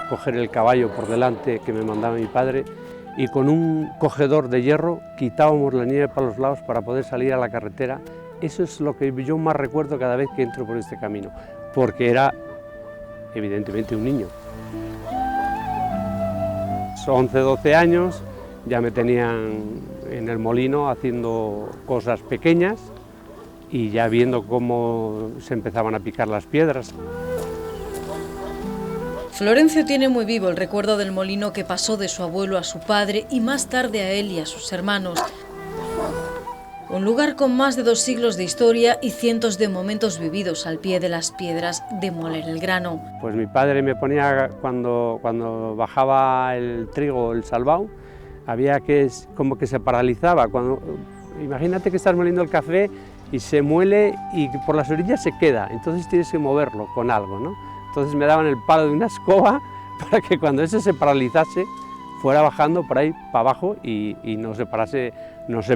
coger el caballo por delante que me mandaba mi padre y con un cogedor de hierro quitábamos la nieve para los lados para poder salir a la carretera. Eso es lo que yo más recuerdo cada vez que entro por este camino, porque era evidentemente un niño. 11, 12 años, ya me tenían en el molino haciendo cosas pequeñas y ya viendo cómo se empezaban a picar las piedras. Florencio tiene muy vivo el recuerdo del molino que pasó de su abuelo a su padre y más tarde a él y a sus hermanos. Un lugar con más de 2 siglos de historia y cientos de momentos vividos al pie de las piedras de moler el grano. Pues mi padre me ponía, cuando bajaba el trigo, el salvao, había que, como que se paralizaba. Imagínate que estás moliendo el café y se muele y por las orillas se queda, entonces tienes que moverlo con algo, ¿no? Entonces me daban el palo de una escoba para que cuando ese se paralizase fuera bajando por ahí para abajo y no se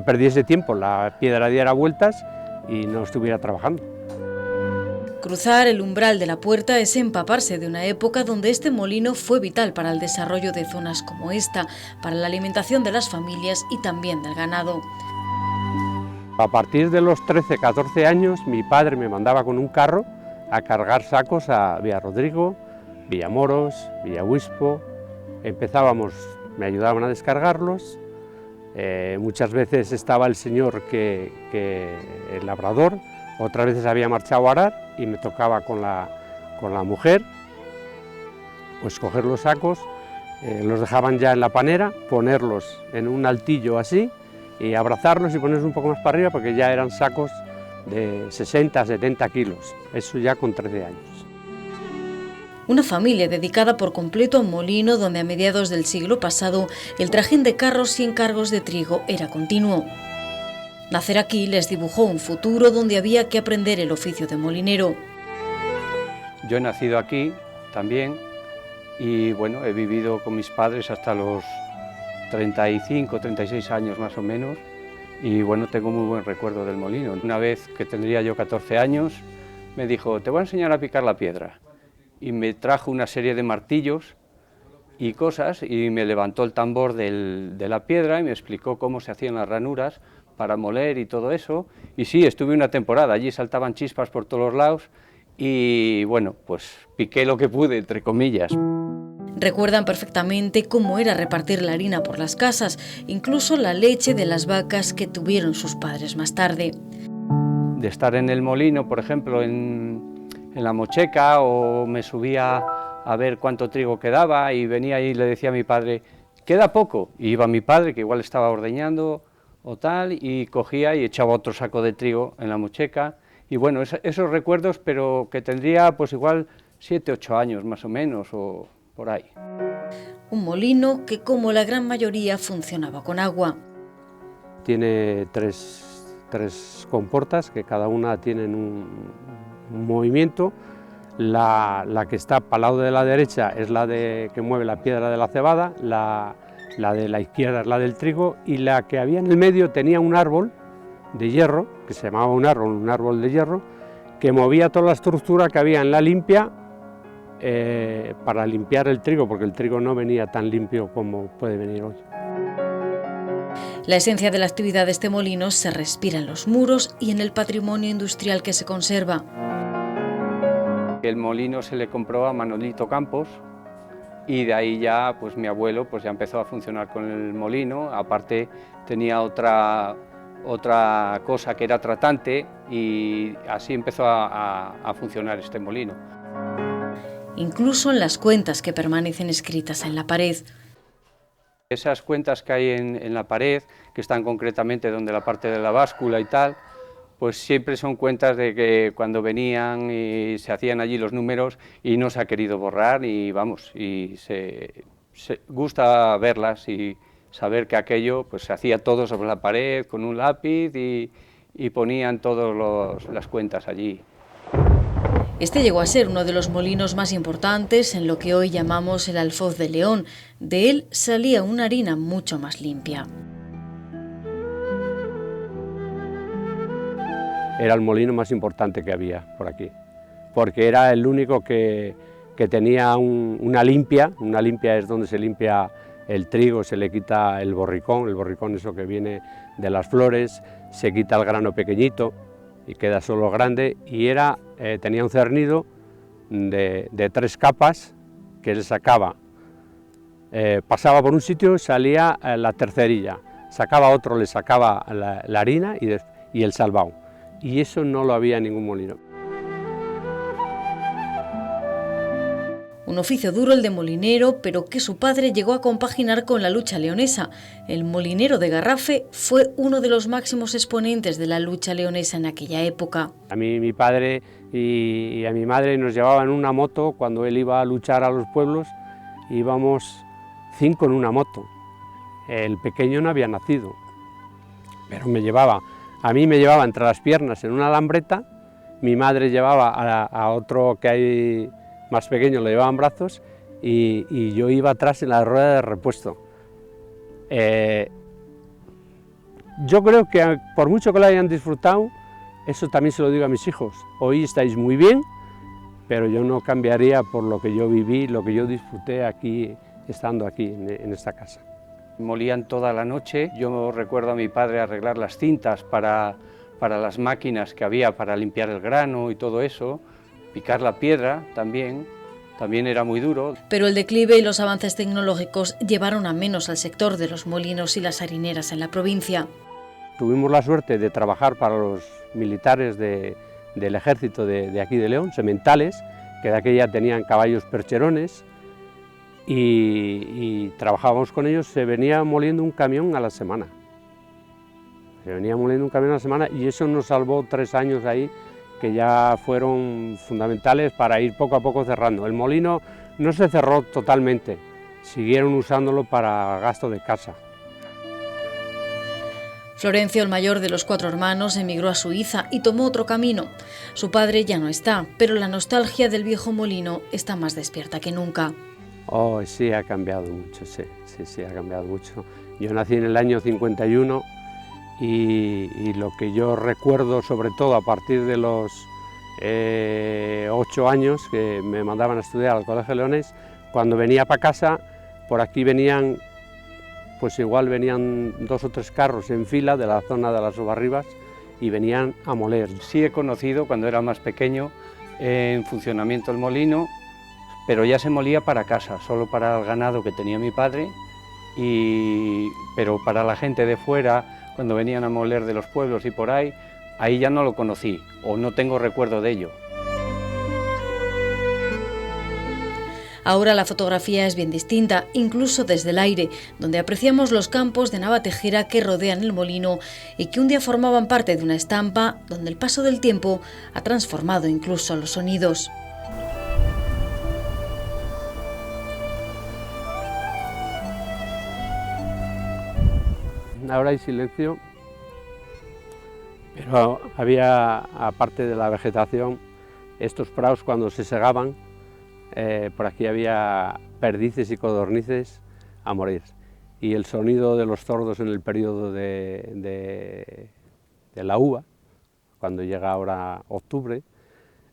perdiese tiempo, la piedra diera vueltas y no estuviera trabajando. Cruzar el umbral de la puerta es empaparse de una época donde este molino fue vital para el desarrollo de zonas como esta, para la alimentación de las familias y también del ganado. A partir de los 13, 14 años mi padre me mandaba con un carro a cargar sacos a Villarrodrigo, Villamoros, Villahuispo. Empezábamos, me ayudaban a descargarlos, muchas veces estaba el señor el labrador, otras veces había marchado a arar y me tocaba con la mujer, pues coger los sacos, los dejaban ya en la panera, ponerlos en un altillo así y abrazarlos y ponerlos un poco más para arriba porque ya eran sacos de 60, 70 kilos, eso ya con 13 años. Una familia dedicada por completo a un molino donde a mediados del siglo pasado el trajín de carros y encargos de trigo era continuo. Nacer aquí les dibujó un futuro donde había que aprender el oficio de molinero. Yo he nacido aquí también y bueno, he vivido con mis padres hasta los 35, 36 años más o menos y bueno, tengo muy buen recuerdo del molino. Una vez que tendría yo 14 años me dijo, te voy a enseñar a picar la piedra. Y me trajo una serie de martillos y cosas y me levantó el tambor de la piedra y me explicó cómo se hacían las ranuras para moler y todo eso. Y sí, estuve una temporada, allí saltaban chispas por todos los lados y bueno, pues piqué lo que pude, entre comillas. Recuerdan perfectamente cómo era repartir la harina por las casas, incluso la leche de las vacas que tuvieron sus padres más tarde. De estar en el molino, por ejemplo, en la mocheca, o me subía a ver cuánto trigo quedaba y venía y le decía a mi padre, queda poco, y iba mi padre, que igual estaba ordeñando o tal, y cogía y echaba otro saco de trigo en la mocheca, y bueno, esos recuerdos, pero que tendría pues igual 7, 8 años más o menos, o por ahí. Un molino que, como la gran mayoría, funcionaba con agua. Tiene tres comportas que cada una tienen un movimiento. La que está para el lado de la derecha es la que mueve la piedra de la cebada, la de la izquierda es la del trigo y la que había en el medio tenía un árbol de hierro, que se llamaba un árbol de hierro, que movía toda la estructura que había en la limpia para limpiar el trigo, porque el trigo no venía tan limpio como puede venir hoy. La esencia de la actividad de este molino se respira en los muros y en el patrimonio industrial que se conserva. El molino se le compró a Manolito Campos y de ahí ya pues mi abuelo pues ya empezó a funcionar con el molino, aparte tenía otra cosa que era tratante y así empezó a funcionar este molino. Incluso en las cuentas que permanecen escritas en la pared. Esas cuentas que hay en la pared, que están concretamente donde la parte de la báscula y tal, pues siempre son cuentas de que cuando venían y se hacían allí los números y no se ha querido borrar y vamos, y se gusta verlas y saber que aquello pues se hacía todo sobre la pared con un lápiz y ponían todas las cuentas allí. Este llegó a ser uno de los molinos más importantes en lo que hoy llamamos el Alfoz de León. De él salía una harina mucho más limpia. Era el molino más importante que había por aquí, porque era el único que que tenía una limpia es donde se limpia el trigo, se le quita el borricón eso que viene de las flores, se quita el grano pequeñito y queda solo grande, y tenía un cernido de 3 capas que él sacaba, pasaba por un sitio, salía la tercerilla, sacaba otro, le sacaba la harina y el salvado, y eso no lo había en ningún molino. Un oficio duro el de molinero, pero que su padre llegó a compaginar con la lucha leonesa. El molinero de Garrafe fue uno de los máximos exponentes de la lucha leonesa en aquella época. A mí, mi padre y a mi madre nos llevaban una moto cuando él iba a luchar a los pueblos, íbamos 5 en una moto. El pequeño no había nacido, pero a mí me llevaba entre las piernas en una alambreta, mi madre llevaba a otro que hay más pequeño, le llevaban brazos, y yo iba atrás en la rueda de repuesto. Yo creo que por mucho que lo hayan disfrutado, eso también se lo digo a mis hijos, hoy estáis muy bien, pero yo no cambiaría por lo que yo viví, lo que yo disfruté aquí, estando aquí en esta casa. Molían toda la noche, yo recuerdo a mi padre arreglar las cintas para las máquinas que había para limpiar el grano y todo eso, picar la piedra también era muy duro. Pero el declive y los avances tecnológicos llevaron a menos al sector de los molinos y las harineras en la provincia. Tuvimos la suerte de trabajar para los militares del ejército de aquí de León, sementales, que de aquella tenían caballos percherones, y trabajábamos con ellos. Se venía moliendo un camión a la semana. Y eso nos salvó 3 años ahí, que ya fueron fundamentales para ir poco a poco cerrando. El molino no se cerró totalmente, siguieron usándolo para gasto de casa. Florencio, el mayor de los 4 hermanos, emigró a Suiza y tomó otro camino. Su padre ya no está, pero la nostalgia del viejo molino está más despierta que nunca. Oh, sí, ha cambiado mucho, sí, ha cambiado mucho. Yo nací en el año 51 y lo que yo recuerdo, sobre todo a partir de los 8 años, que me mandaban a estudiar al Colegio Leones, cuando venía para casa, por aquí venían, pues igual venían 2 o 3 carros en fila de la zona de las Obarribas y venían a moler. Sí he conocido, cuando era más pequeño, en funcionamiento el molino, pero ya se molía para casa, solo para el ganado que tenía mi padre, pero para la gente de fuera, cuando venían a moler de los pueblos y por ahí ya no lo conocí, o no tengo recuerdo de ello. Ahora la fotografía es bien distinta, incluso desde el aire, donde apreciamos los campos de Navatejera que rodean el molino y que un día formaban parte de una estampa donde el paso del tiempo ha transformado incluso los sonidos. Ahora hay silencio, pero había, aparte de la vegetación, estos prados cuando se segaban, por aquí había perdices y codornices a morir. Y el sonido de los tordos en el periodo de la uva, cuando llega ahora octubre,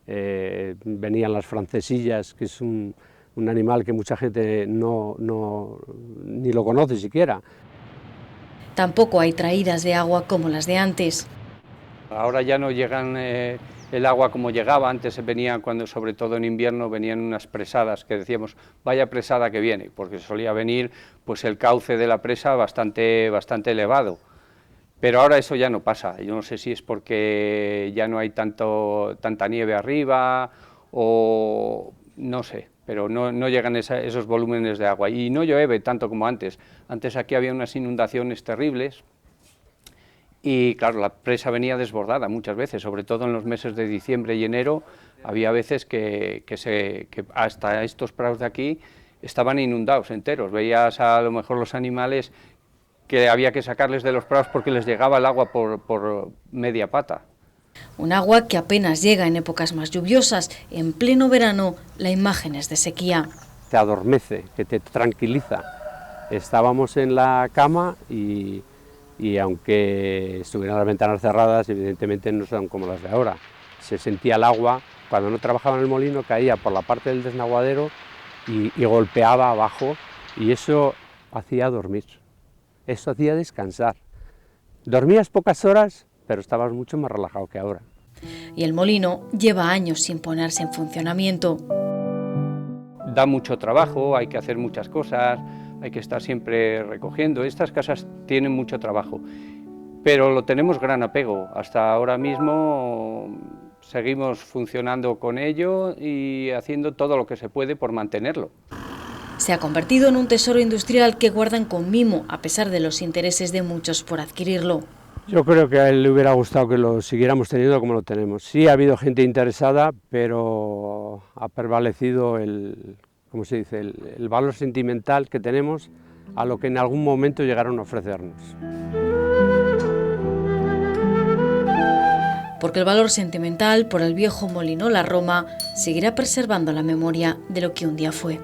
venían las francesillas, que es un animal que mucha gente ni lo conoce siquiera. Tampoco hay traídas de agua como las de antes. Ahora ya no llegan el agua como llegaba, antes venía, sobre todo en invierno, venían unas presadas que decíamos, vaya presada que viene, porque solía venir pues el cauce de la presa bastante elevado. Pero ahora eso ya no pasa, yo no sé si es porque ya no hay tanta nieve arriba o no sé, pero no llegan esos volúmenes de agua y no llueve tanto como antes. Antes aquí había unas inundaciones terribles y claro, la presa venía desbordada muchas veces, sobre todo en los meses de diciembre y enero, había veces que hasta estos prados de aquí estaban inundados enteros, veías a lo mejor los animales que había que sacarles de los prados porque les llegaba el agua por media pata. Un agua que apenas llega en épocas más lluviosas. En pleno verano, la imagen es de sequía. Te adormece, que te tranquiliza. Estábamos en la cama y aunque estuvieran las ventanas cerradas, evidentemente no son como las de ahora. Se sentía el agua cuando no trabajaba en el molino, caía por la parte del desnaguadero y golpeaba abajo, y eso hacía dormir, eso hacía descansar. Dormías pocas horas, pero estabas mucho más relajado que ahora. Y el molino lleva años sin ponerse en funcionamiento. Da mucho trabajo, hay que hacer muchas cosas, hay que estar siempre recogiendo. Estas casas tienen mucho trabajo, pero lo tenemos gran apego. Hasta ahora mismo seguimos funcionando con ello y haciendo todo lo que se puede por mantenerlo. Se ha convertido en un tesoro industrial que guardan con mimo, a pesar de los intereses de muchos por adquirirlo. Yo creo que a él le hubiera gustado que lo siguiéramos teniendo como lo tenemos. Sí ha habido gente interesada, pero ha prevalecido ¿cómo se dice?, el valor sentimental que tenemos a lo que en algún momento llegaron a ofrecernos. Porque el valor sentimental por el viejo molino La Roma seguirá preservando la memoria de lo que un día fue.